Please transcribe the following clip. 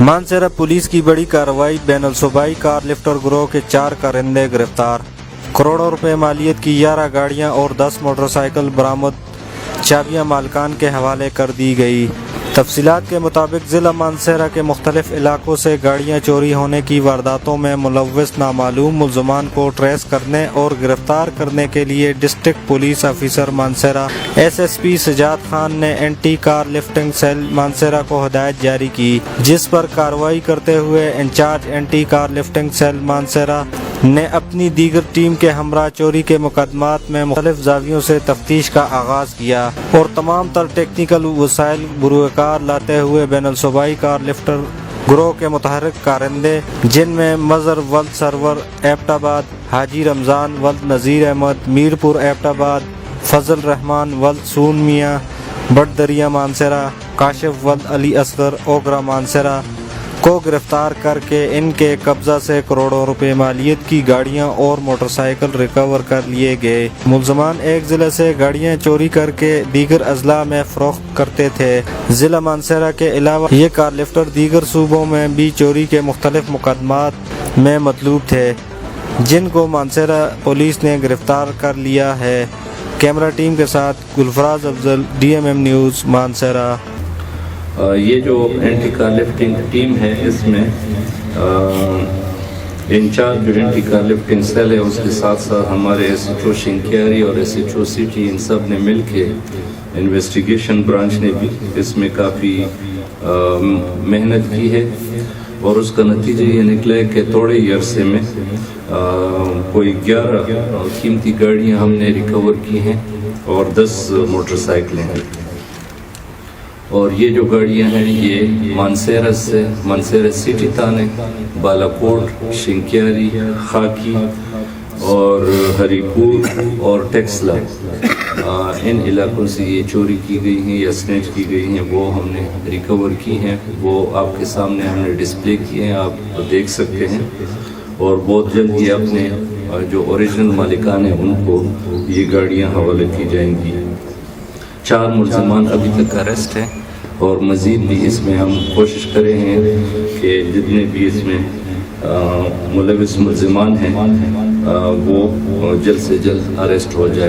Mansehra police की बड़ी कार्रवाई, बैन सूबाई कार लिफ्टर गिरोह के 4 कारिंदे गिरफ्तार। करोड़ों रुपए मालियत की 11 गाड़ियां और 10 मोटरसाइकिल बरामद, चाबियां मालिकान के हवाले कर दी गई। तफसीलात के मुताबिक ज़िला मानसेरा के मुख्तलिफ इलाकों से गाड़ियां चोरी होने की वारदातों में मुलव्वस नामालूम मुल्ज़मान को ट्रेस करने और गिरफ्तार करने के लिए district police officer Mansehra SSP Sajjad Khan ने anti car lifting cell Mansehra को हिदायत जारी की, जिस पर कार्रवाई करते हुए incharge anti car lifting cell Mansehra ने अपनी दीगर टीम के हमरा चोरी के मुकदमात में मुख्तलिफ ज़ावियों से तफ्तीश का आगाज़ किया और तमाम तर टेक्निकल वसाइल बुरुकार लाते हुए बैन सूबाई कार लिफ्टर गिरोह के मुतहर्रिक कारिंदे, जिनमें मज़र वल्द सरवर एबटाबाद, हाजी रमज़ान वल्द नज़ीर अहमद मीरपुर एबटाबाद, फजल रहमान वल्द सून मियाँ बट दरिया मानसेरा, काशिफ वल्द अली असगर ओगरा मानसेरा को गिरफ्तार करके इनके कब्जा से करोड़ों रुपए मालियत की गाड़ियां और मोटरसाइकिल रिकवर कर लिए गए। मुल्ज़मान एक ज़िले से गाड़ियां चोरी करके दीगर अजला में फ़रोख्त करते थे। ज़िला मानसेरा के अलावा ये कार लिफ्टर दीगर सूबों में भी चोरी के मुख्तलिफ मुकदमात में मतलूब थे, जिनको मानसेरा पुलिस ने गिरफ्तार कर लिया है। कैमरा टीम के साथ गुलफराज अफजल, DMM न्यूज़ मानसेरा। ये जो एंटी कार लिफ्टिंग टीम है, इसमें इंचार्ज जो एंटी कार लिफ्टिंग सेल है, उसके साथ साथ हमारे SHO शिंक्यारी और SHO सिटी, इन सब ने मिल के इन्वेस्टिगेशन ब्रांच ने भी इसमें काफ़ी मेहनत की है और उसका नतीजा ये निकला है कि थोड़े ही अरसे में कोई 11 कीमती गाड़ियाँ हमने रिकवर की हैं और 10 मोटरसाइकिलें हैं। और ये जो गाड़ियाँ हैं ये मानसेरा सिटी थाने, बालाकोट, शिंक्यारी, खाकी और हरीपुर और टेक्सला, इन इलाकों से ये चोरी की गई हैं या स्नैच की गई हैं, वो हमने रिकवर की हैं। वो आपके सामने हमने डिस्प्ले किए हैं, आप देख सकते हैं। और बहुत जल्द ये अपने जो ओरिजिनल मालिकान हैं उनको ये गाड़ियाँ हवाले की जाएंगी। 4 मुल्ज़मान अभी तक अरेस्ट हैं और मज़ीद भी इसमें हम कोशिश कर रहे हैं कि जितने भी इसमें मुलव्वस मुल्ज़मान हैं वो जल्द से जल्द अरेस्ट हो जाए।